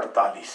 48।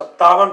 57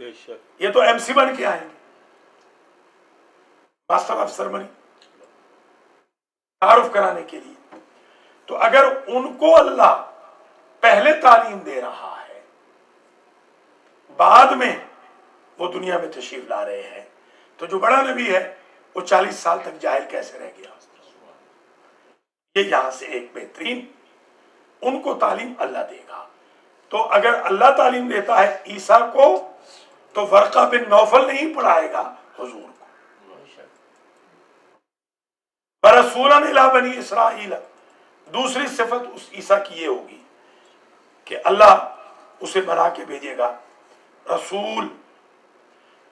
یہ تو MC بن کے آئیں گے، ماسٹر آف سرمنی تعارف کرانے کے لیے. تو اگر ان کو اللہ پہلے تعلیم دے رہا ہے، بعد میں وہ دنیا میں تشریف لا رہے ہیں، تو جو بڑا نبی ہے وہ 40 سال تک جاہل کیسے رہ گیا؟ یہ یہاں سے ایک بہترین ان کو تعلیم اللہ دے گا. تو اگر اللہ تعلیم دیتا ہے عیسیٰ کو، تو ورقہ بن نوفل نہیں پڑھائے گا حضور کو. برسولاً الی بنی اسرائیل، دوسری صفت اس عیسیٰ کی یہ ہوگی کہ اللہ اسے بنا کے بھیجے گا رسول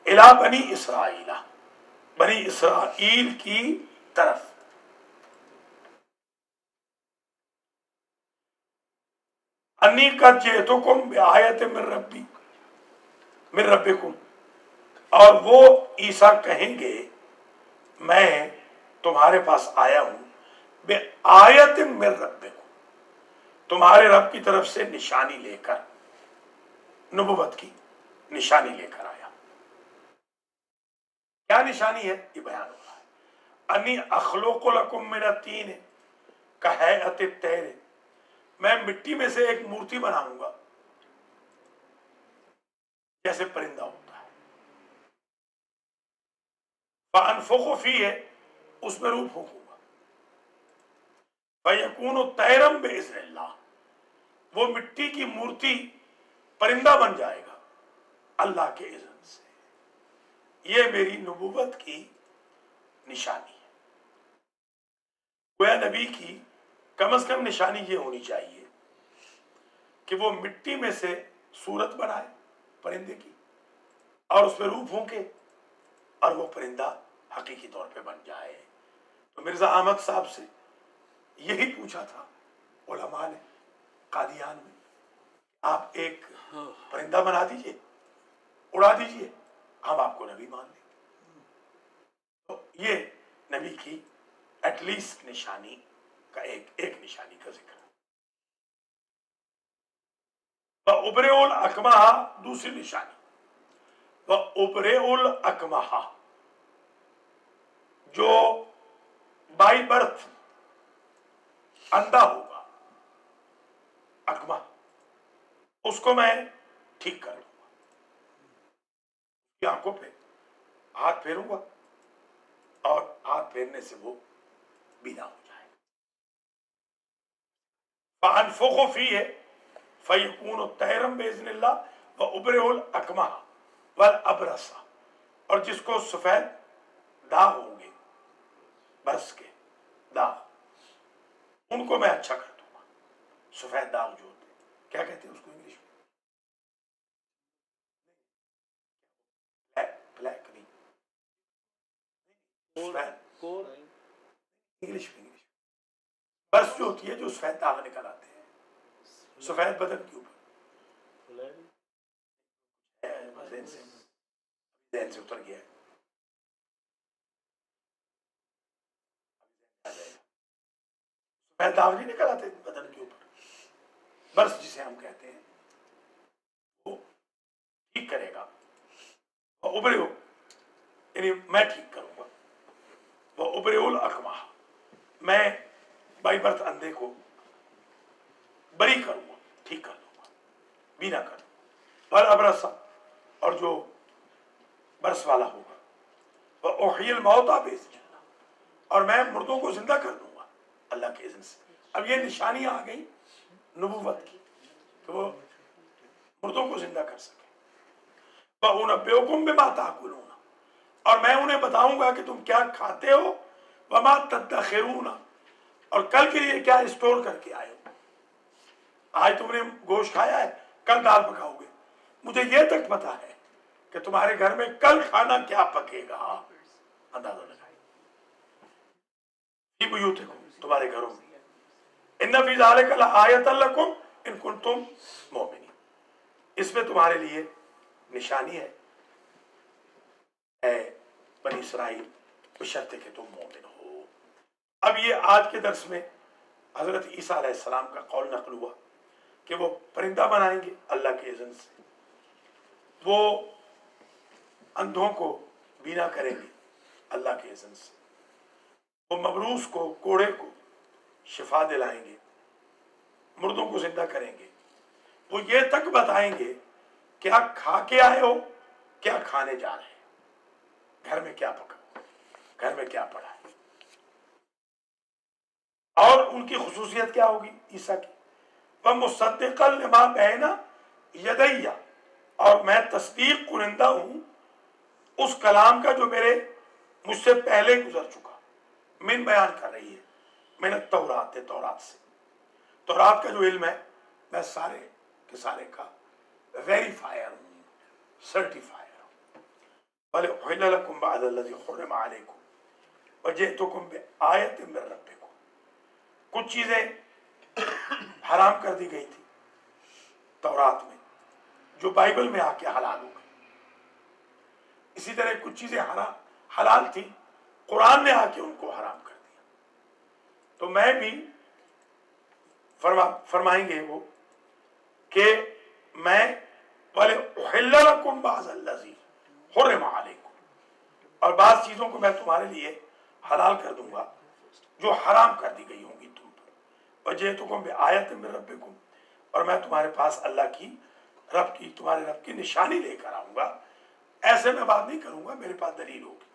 الی بنی اسرائیل، بنی اسرائیل کی طرف. انی قد جئتکم بآیۃ من ربکم، اور وہ عیسیٰ کہیں گے میں تمہارے پاس آیا ہوں بآیۃ من ربکم، تمہارے رب کی طرف سے نشانی لے کر، نبوت کی نشانی لے کر آیا. کیا نشانی ہے یہ بیان ہو رہا ہے. انی اخلق لکم من الطین کہیئۃ الطیر، میں مٹی میں سے ایک مورتی بناؤں گا جیسے پرندہ ہوتا ہے. فانفخ فیہ، اس میں روح پھونکوں گا. فیکون طیرا باذن اللہ، وہ مٹی کی مورتی پرندہ بن جائے گا اللہ کے اذن سے. یہ میری نبوت کی نشانی ہے. گویا نبی کی کم از کم نشانی یہ ہونی چاہیے کہ وہ مٹی میں سے صورت بنائے پرندے کی، اور اس پہ روح پھونکے، اور وہ پرندہ حقیقی طور پہ بن جائے. تو مرزا احمد صاحب سے یہی پوچھا تھا علماء نے قادیان میں، آپ ایک پرندہ بنا دیجئے، اڑا دیجئے، ہم آپ کو نبی مان لیں گے. تو یہ نبی کی ایٹ لیسٹ نشانی کا ایک نشانی کا ذکر. وَأُبْرِئُ الْأَكْمَحَ، دوسری نشانی وَأُبْرِئُ الْأَكْمَحَ، جو بائی برتھ اندھا ہوگا، اکمہ، اس کو میں ٹھیک کر دوں گا. کی آنکھوں پہ ہاتھ پھیروں گا اور ہاتھ پھیرنے سے وہ بینا ہو جائے گا. فَأَنفُخُ فِيهِ فَيَكُونُ طَيْرًا بِإِذْنِ اللَّهِ وَأُبْرِئُ الْأَكْمَحَ وَالْأَبْرَصَ، اور جس کو سفید داغ ہوں گے، برس کے داغ، ان کو میں اچھا کر دوں گا. سفید داغ جو ہوتے ہیں، کیا کہتے ہیں اس کو انگلش میں؟ بلیک نہیں، انگلش میں برس جو ہوتی ہے، جو سفید داغ نکل آتے ہیں سفید بدن کے اوپر. ذہن سے اتر گیا ہے. سفید داغ نہیں نکل آتے بدن کے اوپر، برس جسے ہم کہتے ہیں، وہ ٹھیک کرے گا. وہ ابرے ہو، یعنی میں ٹھیک کروں گا. وہ ابرے الاکمہ، میں بائی برتھ اندھے کو بری کروں گا، ٹھیک کر دوں گا، بینا کر دوں گا. والابرص، اور جو برس والا ہوگا. وأحیی الموتى بإذن اللہ، اور میں مردوں کو زندہ کر دوں گا اللہ کے اذن سے. اب یہ نشانیاں آ گئی نبوت کی کہ وہ مردوں کو زندہ کر سکے. وأنبئکم بما تأکلون، اور میں انہیں بتاؤں گا کہ تم کیا کھاتے ہو. وما تدخرون، اور کل کے لیے کیا اسٹور کر کے آئے ہو. آج تم نے گوشت کھایا ہے، کل دال پکاؤ گے. مجھے یہ تک پتا ہے کہ تمہارے گھر میں کل کھانا کیا پکے گا، اندازہ لگائے. فی بیوتکم، تمہارے گھروں میں. ان فی ذلک لآیۃ لکم ان کنتم مؤمنین، اس میں تمہارے لیے نشانی ہے اے بنی اسرائیل، بشرط کہ تم مومن ہو. اب یہ آج کے درس میں حضرت عیسیٰ علیہ السلام کا قول نقل ہوا کہ وہ پرندہ بنائیں گے اللہ کے اذن سے. وہ اندھوں کو بینا کریں گے اللہ کے اذن سے، وہ مبروس کو، کوڑے کو شفا دلائیں گے، مردوں کو زندہ کریں گے، وہ یہ تک بتائیں گے کیا کھا کے آئے ہو، کیا کھانے جا رہے ہیں، گھر میں کیا پکا، گھر میں کیا پڑا ہے۔ اور ان کی خصوصیت کیا ہوگی عیسیٰ کی، وَمُصَدِّقًا لِمَا بَيْنَ يَدَيَّ، اور میں تصدیق کنندہ ہوں اس کلام کا جو مجھ سے پہلے گزر چکا۔ من بیان کر رہی ہے، من التورات، تورات سے، تورات کا جو علم ہے میں سارے کے سارے کا ویریفائر ہوں، سرٹیفائر ہوں۔ وَلِأُحِلَّ لَكُمْ بَعْضَ الَّذِي حُرِّمَ عَلَيْكُمْ وَجِئْتُكُمْ بِآیَةٍ مِّن رَبِّكُمْ، کچھ چیزیں حرام کر دی گئی تھی تورات میں جو بائبل میں آ کے حلال ہو گئی، اسی طرح کچھ چیزیں حلال تھی، قرآن نے آ کے ان کو حرام کر دیا۔ تو میں بھی فرمائیں گے وہ کہ میں وَلِأُحِلَّ لَكُمْ بَعْضَ الَّذِي حُرِّمَ عَلَيْكُمْ، اور بعض چیزوں کو میں تمہارے لیے حلال کر دوں گا جو حرام کر دی گئی ہوں گی تم پر۔ وَجِئْتُكُمْ بِآیَةٍ مِّن رَبِّكُمْ، اور میں تمہارے پاس اللہ کی تمہارے رب کی نشانی لے کر آؤں گا، ایسے میں بات نہیں کروں گا، میرے پاس دلیل ہوگی۔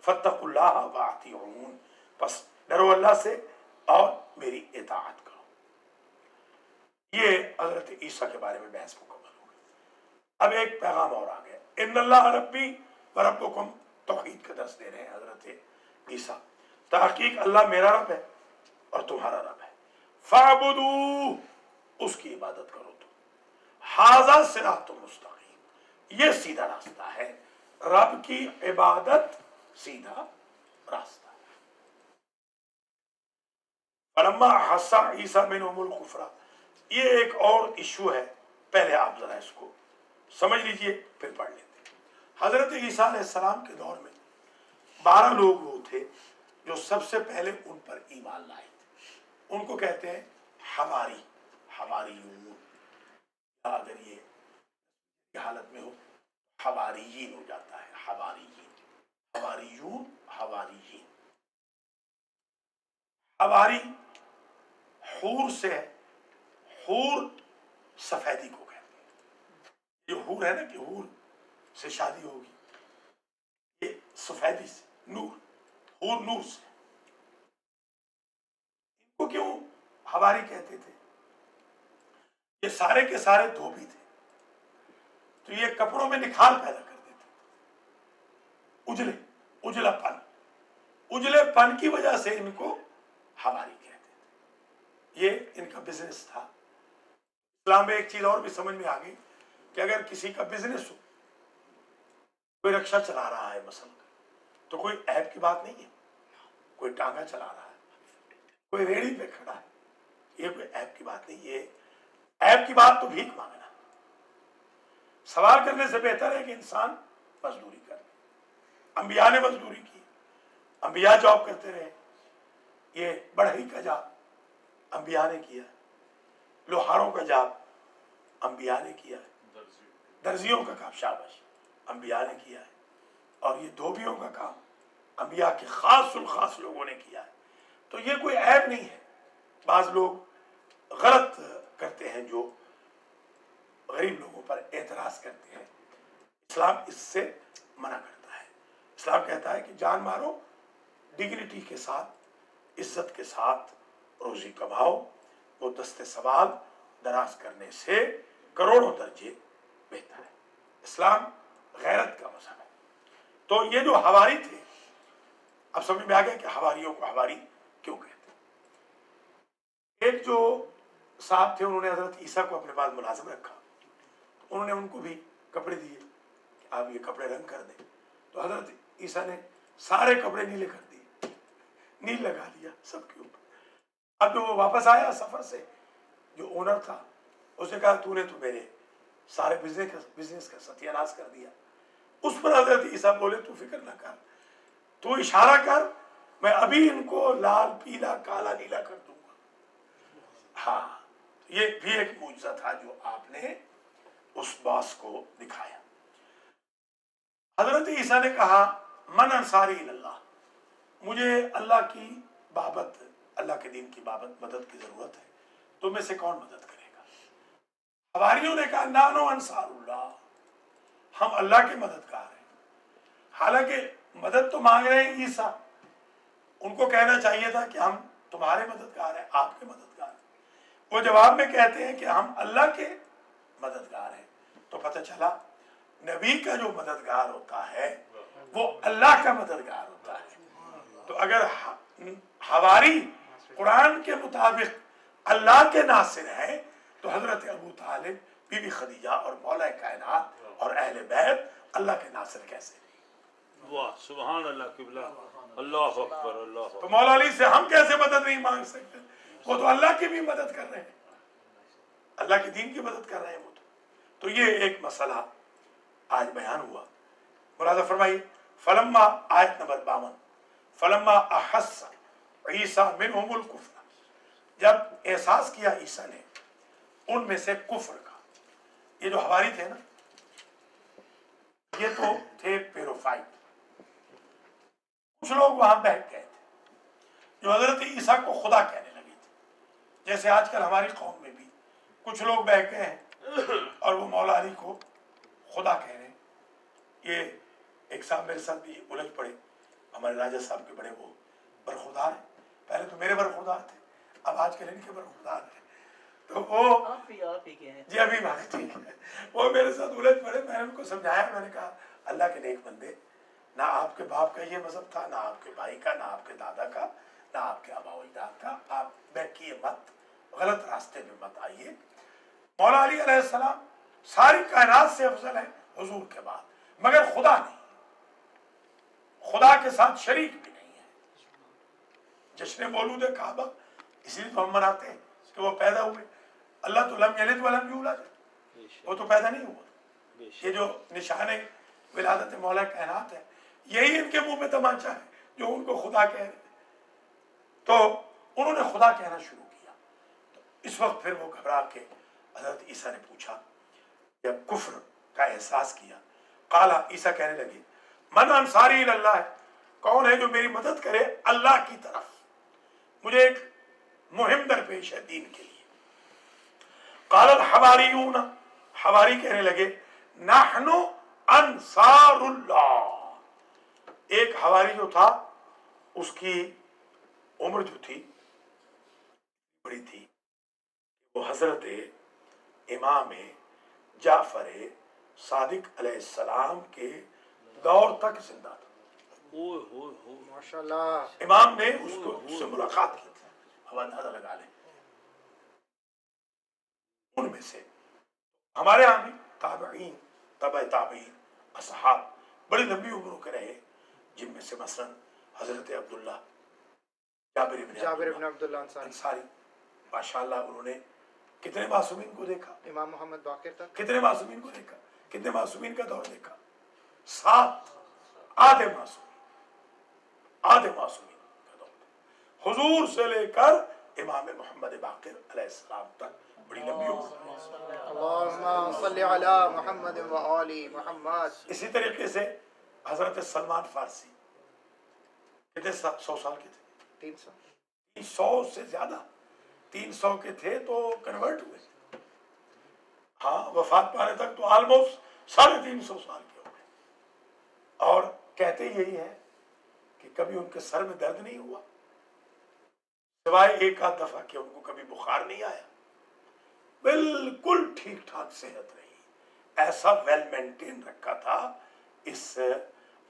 فَاتَّقُوا اللَّهَ وَأَطِیعُونِ، پس ڈرو اللہ سے اور میری اطاعت کرو۔ یہ حضرت عیسیٰ کے بارے میں بحث مکمل ہو گئی۔ اب ایک پیغام اور آ گیا، ان اللہ ربی وربکم، توحید کا درس دے رہے ہیں حضرت عیسیٰ، تحقیق اللہ میرا رب ہے اور تمہارا رب ہے، فَاعْبُدُوهُ، اس کی عبادت کرو تم، ھذا صراط مستقیم، یہ سیدھا راستہ ہے، رب کی عبادت سیدھا راستہ ہے۔ فَلَمَّا أَحَسَّ عِیسیٰ مِنْهُمُ الْکُفْرَ، یہ ایک اور ایشو ہے، پہلے آپ ذرا اس کو سمجھ لیجئے پھر پڑھ لیتے ہیں۔ حضرت عیسیٰ علیہ السلام کے دور میں 12 لوگ وہ تھے جو سب سے پہلے ان پر ایمان لائے تھے، ان کو کہتے ہیں حواری، حواریون، اگر یہ حالت میں ہو حواریین ہو جاتا ہے، حواریین، حواریون، حواریین۔ حواری حور سے ہے، حور سفیدی کو کہتے ہیں، یہ حور ہے نا کہ حور سے شادی ہوگی، یہ سفیدی سے، نور، حور نور سے۔ ان کو کیوں حواری کہتے تھے؟ یہ سارے کے سارے دھوبی تھے، تو یہ کپڑوں میں نکھار پیدا کر دیتے، اجلا پن، اجلے پن کی وجہ سے ان کو حواری کہتے تھے، یہ ان کا بزنس تھا۔ اسلام میں ایک چیز اور بھی سمجھ میں آ گئی کہ اگر کسی کا بزنس ہو، کوئی رکشہ چلا رہا ہے مثلا، تو کوئی عیب کی بات نہیں ہے، کوئی ٹانگا چلا رہا ہے، کوئی ریڑھی پہ کھڑا ہے، یہ کوئی عیب کی بات نہیں، یہ عیب کی بات تو بھیک مانگنا۔ سوال کرنے سے بہتر ہے کہ انسان مزدوری کرے۔ انبیاء نے مزدوری کی، انبیاء جاب کرتے رہے، یہ بڑھئی کا جاب انبیاء نے کیا، لوہاروں کا جاب انبیاء نے کیا ہے، درزیوں کا کام شابش انبیاء نے کیا ہے، اور یہ دھوبیوں کا کام انبیاء کے خاص الخاص لوگوں نے کیا ہے، تو یہ کوئی عیب نہیں ہے۔ بعض لوگ غلط کرتے ہیں جو غریب لوگوں پر اعتراض کرتے ہیں، اسلام اس سے منع کرتا ہے۔ اسلام کہتا ہے کہ جان مارو، ڈگنیٹی کے ساتھ، عزت کے ساتھ روزی کماؤ، وہ دست سوال دراز کرنے سے کروڑوں درجے بہتر ہے۔ اسلام غیرت کا مذہب ہے۔ تو یہ جو حواری تھے، اب سمجھ میں آ گیا کہ حواریوں کو حواری کیوں کہتے ہیں۔ ایک جو صاحب تھے، انہوں نے حضرت عیسیٰ کو اپنے پاس ملازم رکھا، انہوں نے ان کو بھی کپڑے دیے کہ آپ یہ کپڑے رنگ کر دیں، تو حضرت عیسیٰ نے سارے کپڑے نیلے کر دیے، نیل لگا دیا سب کے اوپر۔ اب جو وہ واپس آیا سفر سے، جو اونر تھا، اس نے کہا تو نے تو میرے سارے بزنس کا ستیہ ناش کر دیا۔ اس پر حضرت عیسیٰ بولے تو فکر نہ کر، تو اشارہ کر، میں ابھی ان کو لال پیلا کالا نیلا کر دوں گا۔ ہاں، یہ بھی ایک معجزہ تھا جو آپ نے اس باس کو دکھایا۔ حضرت عیسیٰ نے کہا من انصاری اللہ، مجھے اللہ کی بابت، اللہ کے دین کی بابت مدد کی ضرورت ہے، تو میں سے کون مدد کرے گا؟ حواریوں نے کہا نانو انصار اللہ، ہم اللہ کے مددگار ہیں۔ حالانکہ مدد تو مانگ رہے ہیں عیسیٰ، ان کو کہنا چاہیے تھا کہ ہم تمہارے مددگار ہیں، آپ کے مددگار ہیں۔ وہ جواب میں کہتے ہیں کہ ہم اللہ کے مددگار ہیں۔ تو پتہ چلا نبی کا جو مددگار ہوتا ہے وہ اللہ کا مددگار ہوتا ہے۔ تو اگر حواری قرآن کے مطابق اللہ کے ناصر ہیں تو حضرت ابو طالب، بی بی خدیجہ اور مولا کائنات اور اہل بیت اللہ کے ناصر کیسے نہیں؟ واہ سبحان اللہ قبلہ، اللہ اکبر اللہ اکبر۔ تو مولا علی سے ہم کیسے مدد نہیں مانگ سکتے؟ وہ تو اللہ کی بھی مدد کر رہے ہیں، اللہ کے دین کی مدد کر رہے ہیں وہ تو یہ ایک مسئلہ آج بیان ہوا۔ ملاحظہ فرمائیے فلما، آیت نمبر 52، فلما احس عیسیٰ منہم الکفر، جب احساس کیا عیسیٰ نے ان میں سے کفر کا۔ یہ جو حواری تھے نا، یہ تو تھے پیروفائٹ، کچھ لوگ وہاں بیٹھ گئے تھے جو حضرت عیسیٰ کو خدا کہنے لگے تھے، جیسے آج کل ہماری قوم میں بھی کچھ لوگ بیٹھ گئے ہیں اور وہ مولا علی کو خدا کہہ رہے ہیں۔ یہ ایک صاحب میرے ساتھ بھی الجھ پڑے، ہمارے راجہ صاحب کے بڑے وہ برخوردار ہیں، پہلے تو میرے برخوردار تھے، اب آج کل ان کے برخوردار ہیں، تو وہ آپ ہی کے ہیں۔ جی ابھی بات ٹھیک ہے، وہ میرے ساتھ الجھ پڑے۔ میں نے ان کو سمجھایا، میں نے کہا اللہ کے نیک بندے، نہ آپ کے باپ کا یہ مذہب تھا، نہ آپ کے بھائی کا، نہ آپ کے دادا کا، نہ آپ کے آبا و اجداد کا، آپ بہکیے مت، غلط راستے میں مت آئیے۔ مولا علی علیہ السلام ساری کائنات سے افضل ہے حضور کے بعد، مگر خدا نہیں، خدا کے ساتھ شریک بھی نہیں ہے۔ جشن مولود کعبہ اس لیے تو ہم مناتے ہیں کہ وہ پیدا ہوئے۔ اللہ تو لم یلد ولم یولد، وہ تو پیدا نہیں ہوا۔ یہ جو نشان ولادت مولا کائنات ہے، یہی ان کے منہ میں تمانچہ ہے جو ان کو خدا کہہ رہے ہیں۔ تو انہوں نے خدا کہنا شروع کیا۔ تو اس وقت پھر وہ گھبرا کے حضرت عیسیٰ نے پوچھا، جب کفر کا احساس کیا، قال، عیسیٰ کہنے لگے من انصاری اللہ ہے، کون ہے جو میری مدد کرے اللہ کی طرف؟ مجھے ایک مہم درپیش ہے دین کے لیے۔ قال الحواریون، حواری کہنے لگے نحن انصار اللہ۔ ایک حواری جو تھا اس کی عمر جو تھی بڑی تھی، وہ حضرت امام جعفر صادق علیہ السلام کے دور تک زندہ تھا۔ ماشاءاللہ، امام نے اس سے ملاقات کی تھی، اب اندازہ لگا لیں۔ ان میں سے ہمارے ہاں بھی تابعین، تبع تابعین، اصحاب بڑی لمبی عمروں کے رہے، جن میں سے مثلا حضرت عبداللہ جابر بن عبداللہ انصاری، ماشاءاللہ انہوں نے کتنے معصومین کو دیکھا، امام محمد باقر تک، کتنے معصومین کو دیکھا، کتنے معصومین کا دور دیکھا، 7 آدھے معصومین کا دور، حضور سے لے کر امام محمد باقر علیہ السلام تک بڑی لمبی عمر۔ اللہم صلی علی محمد و آل محمد۔ اسی طریقے سے حضرت سلمان فارسی کتنے 100 سال کے تھے؟ 300 300 سے زیادہ، 300 کے تھے تو کنورٹ ہوئے، ہاں وفات پانے تک تو آلموسٹ 350 سال کے ہو گئے۔ اور کہتے یہی ہے کہ کبھی ان کے سر میں درد نہیں ہوا، سوائے ایک آدھ دفعہ کہ ان کو کبھی بخار نہیں آیا، بالکل ٹھیک ٹھاک صحت رہی، ایسا ویل مینٹین رکھا تھا اس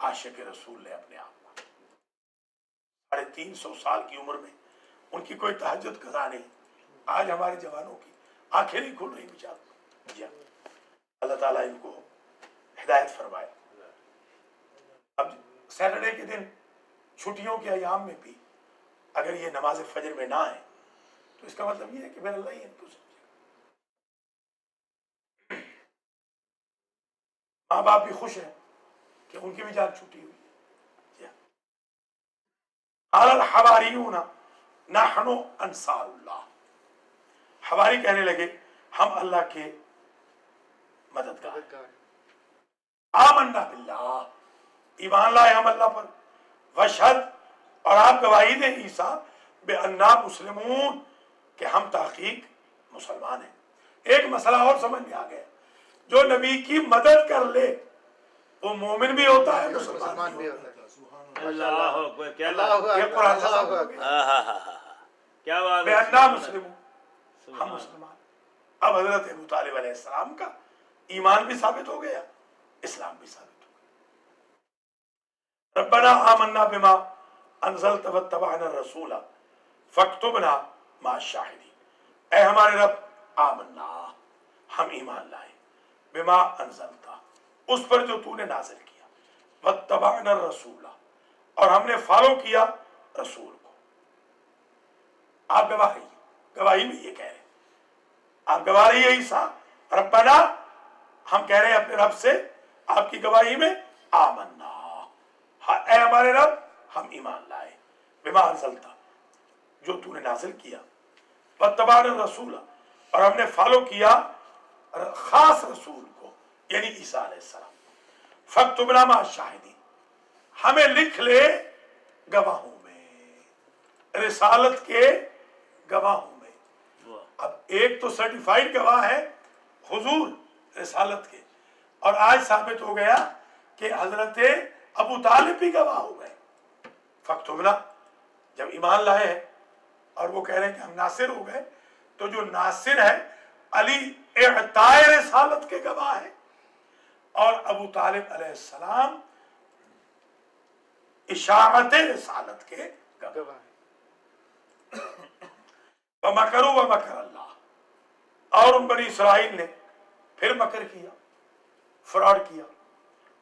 عاشق رسول نے اپنے آپ کو۔ 350 سال کی عمر میں ان کی کوئی تہجد قضا نہیں۔ آج ہمارے جوانوں کی آنکھیں نہیں کھل رہی بیچاروں۔ جی اللہ تعالیٰ ان کو ہدایت فرمائے۔ اب سیٹرڈے کے دن چھٹیوں کے ایام میں بھی اگر یہ نماز فجر میں نہ آئے تو اس کا مطلب یہ ہے کہ پھر اللہ ہی ان کو سمجھے۔ ماں باپ بھی خوش ہیں کہ ان کی بھی جان چھوٹی ہوئی ہے۔ قال الحواریون نحن انصار اللہ، حواری کہنے لگے ہم اللہ کے مددگار۔ آمنا باللہ، ایمان لائے ہم اللہ پر، وشہد اور آپ گواہی دیں عیسیٰ بے انا مسلمون کہ ہم تحقیق مسلمان ہیں۔ ایک مسئلہ اور سمجھ میں آ گیا، جو نبی کی مدد کر لے وہ مومن بھی ہوتا ہے، مسلمان بھی ہوتا ہے۔ اللہ اکبر، کیا یہ قرآن کیا بات بے ہے، انا مسلمون، ہم مسلمان۔ اب حضرت ابو طالب علیہ السلام کا ایمان بھی ثابت ہو گیا، اسلام بھی ثابت ہو گیا۔ ربنا آمنا بما انزلت واتبعنا الرسول فاکتبنا مع الشاہدین، اے ہمارے رب آمنا، ہم ایمان لائے، بما انزلتا، اس پر جو تو نے نازل کیا، واتبعنا الرسول، اور ہم نے فالو کیا رسول کو۔ آپ گواہی میں یہ کہہ رہے ہیں، آپ گواہ رہی ہے عیسیٰ، ربنا، ہم کہہ رہے ہیں اپنے رب سے آپ کی گواہی میں آمنا، اے ہمارے رب ہم ایمان لائے، بما انزلتا، جو تو نے نازل کیا، واتبعنا الرسول، اور ہم نے فالو کیا خاص رسول کو یعنی عیسیٰ علیہ السلام، فاکتبنا مع الشاہدین، ہمیں لکھ لے گواہوں میں، رسالت کے گواہوں میں۔ اب ایک تو سرٹیفائیڈ گواہ ہے حضور رسالت کے، اور آج ثابت ہو گیا کہ حضرت ابو طالب بھی گواہ ہو گئے۔ فاکتبنا، جب ایمان لائے ہیں اور وہ کہہ رہے ہیں کہ ہم ناصر ہو گئے، تو جو ناصر ہے علی اعطائے رسالت کے گواہ ہے، اور ابو طالب علیہ السلام اشاعت رسالت کے گواہ ہے۔ وَمَكَرُوا وَمَكَرَ اللَّهُ، اور ان بنی اسرائیل نے پھر مکر کیا، فراڈ کیا۔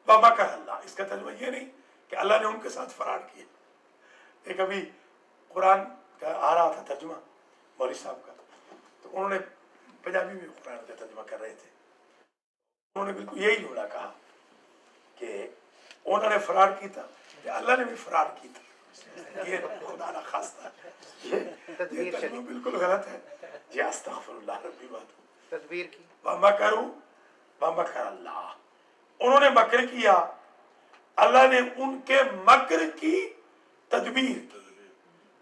وَمَكَرَ اللَّهُ، اس کا ترجمہ یہ نہیں کہ اللہ نے ان کے ساتھ فراڈ کیا۔ ایک ابھی قرآن کا آ رہا تھا ترجمہ مولوی صاحب کا، تو انہوں نے پنجابی میں قرآن کا ترجمہ کر رہے تھے، انہوں نے بالکل یہی جملہ کہا کہ انہوں نے فراڈ کی تھا کہ اللہ نے بھی فراڈ کی تھا۔ یہ خدا نہ خواستہ یہ ترجمہ بالکل غلط ہے جی، استغفر اللہ ربی بات تدبیر کی، وَمَكَرُوا وَمَكَرَ اللَّهُ، انہوں نے مکر کیا، اللہ نے ان کے مکر کی تدبیر کی،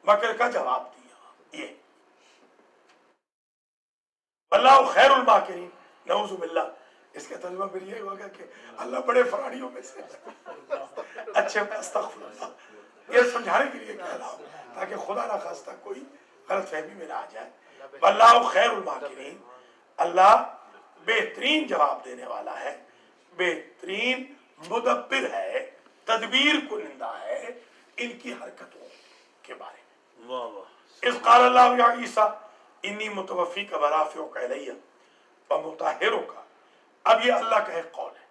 مکر کا جواب دیا۔ یہ اللہ خیر الماکرین، نعوذ باللہ، اس کا ترجمہ پھر یہ ہوگا کہ اللہ بڑے فراڈیوں میں سے اچھے میں، استغفر اللہ، یہ سمجھانے کے لیے کہہ رہا ہوں تاکہ خدا نہ خواستہ کوئی غلط فہمی میں نہ آ جائے۔ اللہ خیر الماکرین، اللہ بہترین جواب دینے والا ہے، بہترین مدبر ہے، تدبیر کنندہ ہے ان کی حرکتوں کے بارے میں۔ واہ واہ، اذ قال اللہ یا عیسیٰ انی متوفیک ورافعک الیہ ومطہرک، اب یہ اللہ کا ایک قول ہے۔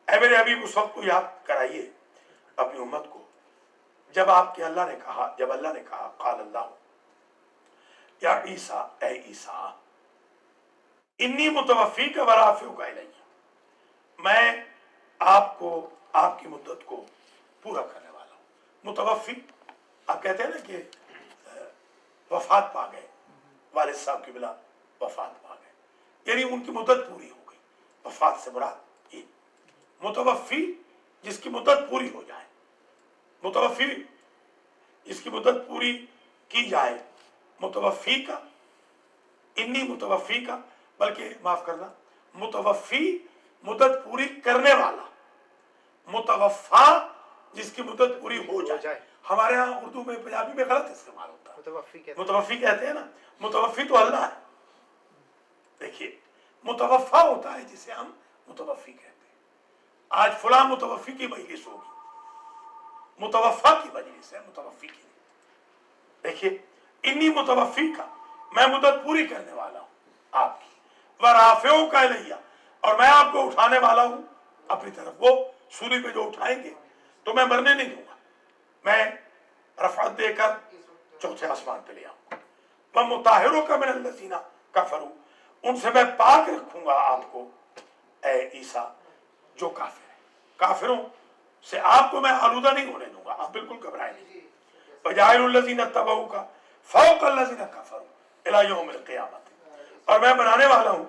اے میرے حبیب اس وقت کو یاد کرائیے اپنی امت کو جب آپ کے اللہ نے کہا قال اللہ یا عیسیٰ، اے عیسیٰ، انی متوفیک ورافعک الیہ، میں آپ کو، آپ کی مدت کو پورا کرنے والا ہوں۔ متوفی، آپ کہتے ہیں نا کہ وفات پا گئے، والد صاحب کی بلا وفات پا گئے، یعنی ان کی مدت پوری ہو گئی۔ وفات سے مراد یہ متوفی جس کی مدت پوری ہو جائے، متوفی جس کی مدت پوری کی جائے، متوفی کا، انی متوفی کا، بلکہ معاف کرنا، متوفی مدت پوری کرنے والا، متوفا جس کی مدت پوری ہو جائے۔ ہمارے ہاں اردو میں، پنجابی میں غلط استعمال ہوتا ہے، متوفی کہتے ہیں نا، متوفی تو اللہ ہے۔ دیکھیے متوفا ہوتا ہے جسے ہم متوفی کہتے ہیں۔ آج فلاں متوفی کی مجلس ہوگی، متوفا کی مجلس ہے، متوفی کی نہیں۔ دیکھیے انی متوفی کا، میں مدت پوری کرنے والا ہوں آپ کی، ورافعک الیہ، اور میں آپ کو اٹھانے والا ہوں اپنی طرف۔ وہ سولی پہ جو اٹھائیں گے تو میں مرنے نہیں دوں گا، میں رفعت دے کر چوتھے آسمان پہ لے آؤں گا۔ وَمُطَہِّرُكَ مِنَ الَّذِينَ كَفَرُوا، ان سے میں پاک رکھوں گا آپ کو اے عیسیٰ جو کافر ہیں، کافروں سے آپ کو میں آلودہ نہیں ہونے دوں گا، آپ بالکل گھبرائیں نہیں۔ وَجَاعِلُ الَّذِينَ اتَّبَعُوكَ فَوْقَ الَّذِينَ كَفَرُوا إِلَى يَوْمِ الْقِيَامَةِ، اور میں بنانے والا ہوں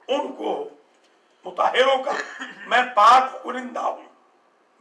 ان کو مطہروں کا، میں پاک کنندہ ہوں،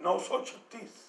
936।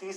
30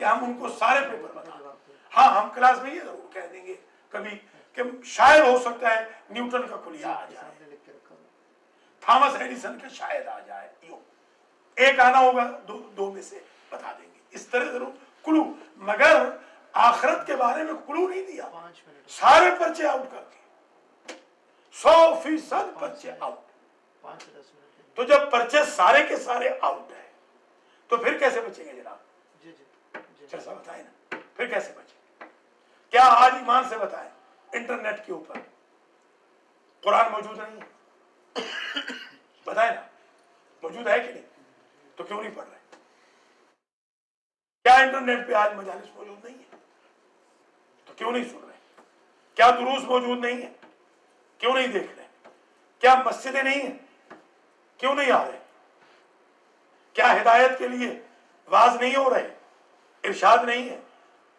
کہ ہم ان کو سارے پیپر بتا دیں. ہاں ہم کلاس میں یہ ضرور کہہ دیں گے کبھی کہ شاید ہو سکتا ہے نیوٹن کا کلیہ آ جائے, تھامس ایڈیسن کا شاید آ جائے, یوں ایک آنا ہوگا, دو میں سے بتا دیں گے, اس طرح ضرور کلو. مگر آخرت کے بارے میں کلو نہیں دیا, سارے پرچے آؤٹ کر دیے, 100% پرچے آؤٹ. تو جب پرچے سارے کے سارے آؤٹ ہیں تو پھر کیسے بچیں گے جناب؟ چرسا بتائیں نا, پھر کیسے بچیں؟ کیا آج ایمان سے بتائیں انٹرنیٹ کے اوپر قرآن موجود نہیں ہے؟ بتائیں نا, موجود ہے کہ نہیں؟ تو کیوں نہیں پڑھ رہے؟ کیا انٹرنیٹ پہ آج مجالس موجود نہیں ہے؟ تو کیوں نہیں سن رہے؟ کیا دروس موجود نہیں ہے؟ کیوں نہیں دیکھ رہے؟ کیا مسجدیں نہیں ہیں؟ کیوں نہیں آ رہے؟ کیا ہدایت کے لیے واعظ نہیں ہو رہے, ارشاد نہیں ہے,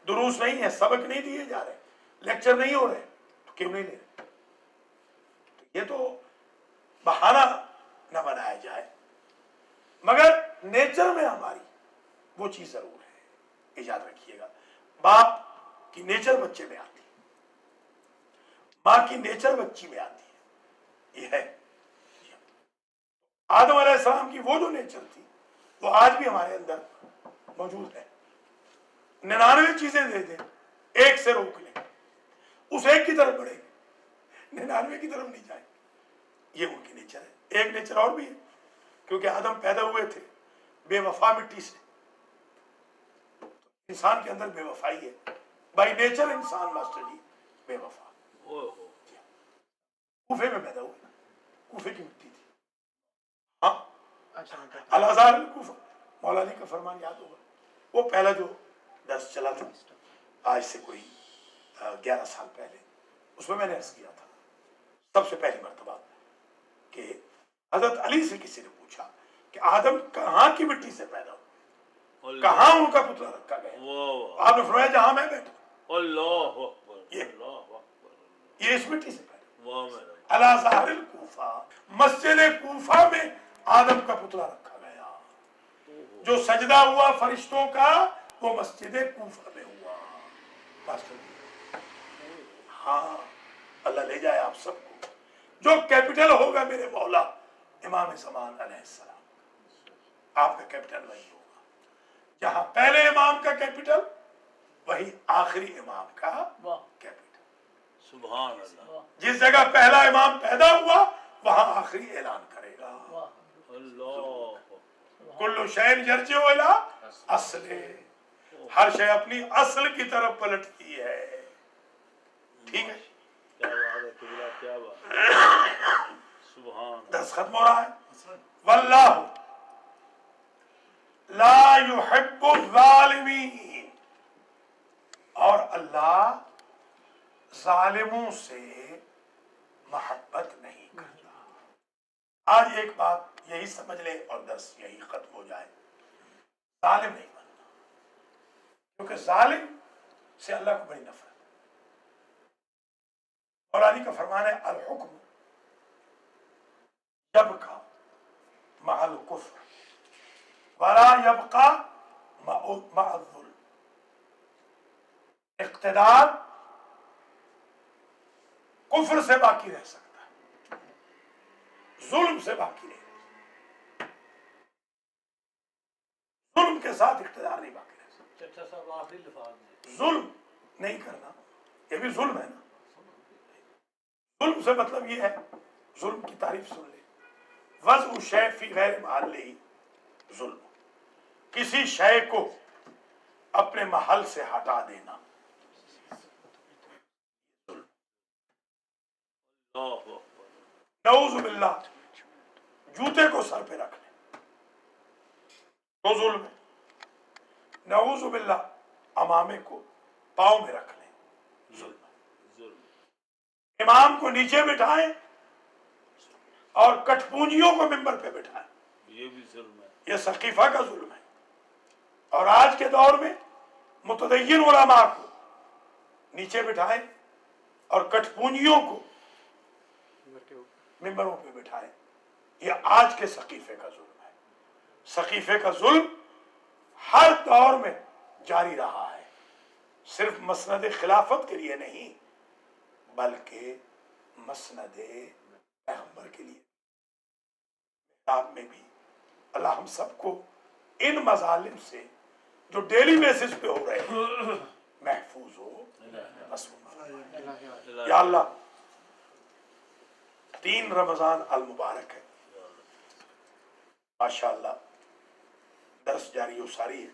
دروس نہیں ہے, سبق نہیں دیے جا رہے, لیکچر نہیں ہو رہے, تو کیوں نہیں لے رہے؟ یہ تو بہانہ نہ بنایا جائے. مگر نیچر میں ہماری وہ چیز ضرور ہے, یاد رکھیے گا. باپ کی نیچر بچے میں آتی ہے, ماں کی نیچر بچی میں آتی ہے. یہ ہے آدم علیہ السلام کی وہ جو نیچر تھی وہ آج بھی ہمارے اندر موجود ہے. 99 چیزیں دے دیں, ایک سے روک لیں, اس ایک کی طرف بڑھیں گے, 99 کی طرف نہیں جائیں. یہ ان کی نیچر ہے. ایک نیچر اور بھی ہے, کیونکہ آدم پیدا ہوئے تھے بے وفا مٹی سے, انسان کے اندر بے وفائی ہے. بائی نیچر انسان ماسٹر جی بے وفا. کوفے میں پیدا ہوئے, کوفے کی مٹی تھی. ہاں الازہر الکوفہ, مولا علی کا فرمان یاد ہوگا, وہ پہلا جو درس چلا تھا آج سے کوئی 11 سال پہلے, اس میں نے عرض کیا تھا سب سے پہلی مرتبہ کہ حضرت علی سے کسی نے پوچھا کہ آدم کہاں کی مٹی سے پیدا ہو, کہاں ان کا پتلا رکھا گیا؟ آپ نے فرمایا جہاں میں بیٹھا. اللہ اکبر, اللہ اکبر, یہ اس مٹی سے پیدا. الازہر الکوفہ, مسجد کوفہ میں آدم کا پتلا رکھا گیا. جو سجدہ ہوا فرشتوں کا وہ مسجد کوفہ میں ہوا. ہاں اللہ لے جائے آپ سب کو. جو کیپٹل ہوگا میرے مولا امام زمان علیہ السلام, آپ کا کیپٹل وہی ہوگا. جہاں پہلے امام کا کیپٹل وہی آخری امام کا کیپٹل. سبحان اللہ. جس جگہ پہلا امام پیدا ہوا وہاں آخری اعلان کرے گا. اللہ کل شیء یرجع الی اصلہ, ہر شے اپنی اصل کی طرف پلٹتی ہے. ٹھیک ہے, کیا بات ہے قبلہ, کیا بات. سبحان. درس ختم ہو رہا ہے. واللہ لا يحب الظالمین, اور اللہ ظالموں سے محبت نہیں کرتا. آج ایک بات یہی سمجھ لے اور درس یہی ختم ہو جائے. ظالم نہیں بننا, کیونکہ ظالم سے اللہ کو بڑی نفرت. مولا علی کا فرمان ہے الحکم یبقی مع الکفر ولا یبقی مع الظلم. اقتدار کفر سے باقی رہ سکتا ہے, ظلم سے باقی نہیں. ظلم کے ساتھ اقتدار نہیں باقی رہ سکتا. ظلم نہیں کرنا یہ بھی ظلم ہے نا. ظلم سے مطلب یہ ہے, ظلم کی تعریف سن لے, وضع شیء فی غیر محلہ ظلم, کسی شے کو اپنے محل سے ہٹا دینا. نعوذ باللہ, جوتے کو سر پہ رکھ لیں تو ظلم ہے. نعوذ باللہ امامے کو پاؤں میں رکھ لیں, ظلم ہے. امام کو نیچے بٹھائیں اور کٹھ پونجیوں کو ممبر پہ بٹھائیں, یہ بھی ظلم ہے. یہ سقیفہ کا ظلم ہے. اور آج کے دور میں متدین علماء کو نیچے بٹھائیں اور کٹھ پونجیوں کو ممبروں پہ بٹھائیں, یہ آج کے سقیفے کا ظلم ہے. سقیفے کا ظلم ہر دور میں جاری رہا ہے، صرف مسند خلافت کے لیے نہیں بلکہ مسند پیغمبر کے لیے۔ آپ میں بھی اللہ ہم سب کو ان مظالم سے جو ڈیلی بیسس پہ ہو رہے ہیں محفوظ ہو مسلمان۔ یا اللہ 3 رمضان المبارک ہے، ماشاءاللہ درس جاری و ساری ہے۔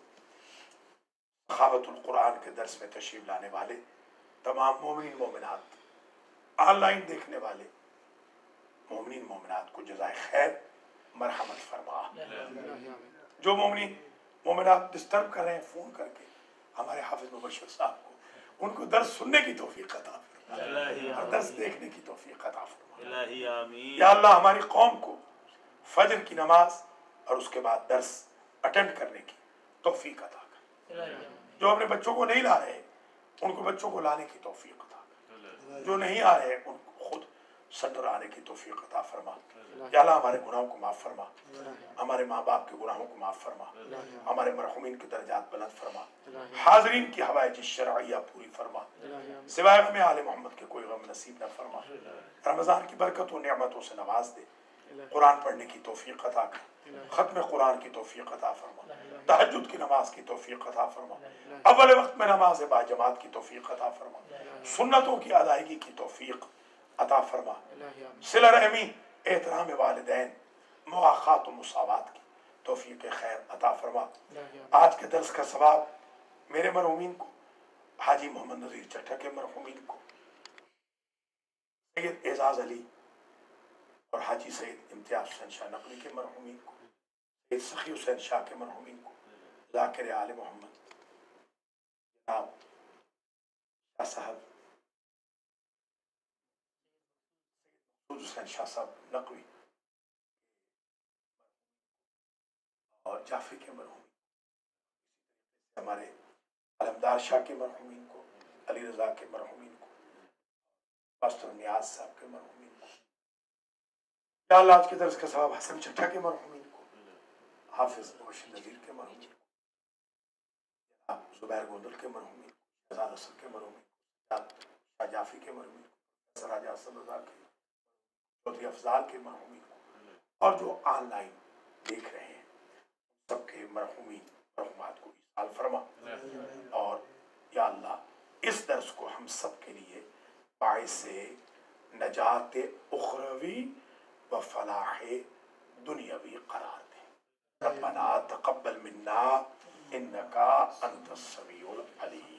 سخاوت القرآن کے درس میں تشریف لانے والے تمام مومنین مومنات، آن لائن دیکھنے والے مومنین مومنات کو جزائے خیر مرحمت فرما۔ جو مومنین مومنات ڈسٹرب کر رہے ہیں فون کر کے ہمارے حافظ مبشر صاحب کو، ان کو درس سننے کی توفیق عطا فرما اور درس دیکھنے کی توفیق عطا فرما۔ یا اللہ ہماری قوم کو فجر کی نماز اور اس کے بعد درس اٹینڈ کرنے کی توفیق عطا کر۔ جو اپنے بچوں کو نہیں لا رہے ان کو بچوں کو لانے کی توفیق عطا کر، جو نہیں آ رہے ان کو خود سنٹر آنے کی توفیق عطا فرما۔ یا اللہ ہمارے گناہوں کو معاف فرما، ہمارے ماں باپ کے گناہوں کو معاف فرما، ہمارے مرحومین کے درجات بلند فرما، حاضرین کی حوائج شرعیہ پوری فرما، سوائے غم آل محمد کے کوئی غم نصیب نہ فرما۔ رمضان کی برکت و نعمتوں سے نواز دے، قرآن پڑھنے کی توفیق عطا کر، ختم قرآن کی توفیق عطا فرما، تہجد کی نماز کی توفیق عطا فرما، اول وقت میں نماز با جماعت کی توفیق عطا فرما، سنتوں کی ادائیگی کی توفیق عطا فرما، صلہ رحمی، احترام والدین، مواخات و مساوات کی توفیق خیر عطا فرما۔ آج کے درس کا ثواب میرے مرحومین کو، حاجی محمد نذیر چٹھا کے مرحومین کو، سید اعزاز علی اور حاجی سید امتیاز حسین شاہ نقوی کے مرحومین کو، سید سخی حسین شاہ کے مرحومین کو، ذاکر آل محمد جناب شاہ صاحب سید حسین شاہ صاحب نقوی اور جعفری کے مرحومین، ہمارے علمدار شاہ کے مرحومین کو، علی رضا کے مرحومین کو، ماسٹر نیاز صاحب کے مرحومین کو، یا اللہ آج کے درس کا ثواب حسن چٹھا کے مرحومین کو، حافظ مبشر نذیر کے مرحومین کو، جناب زبیر گوندل کے مرحومین کو، شہزاد اصل کے مرحومین کو، شاہ جعفری کے مرحومین کو، سراج احسن رضا کے، چودھری افضال کے مرحومین کو، اور جو آن لائن دیکھ رہے ہیں سب کے مرحومین مرحومات کو ایصال فرما۔ اور یا اللہ اس درس کو ہم سب کے لیے باعث نجات اخروی و فلاح دنیاوی قرار دے۔ ربنا تقبل منا انکا انت السمیع العلیم۔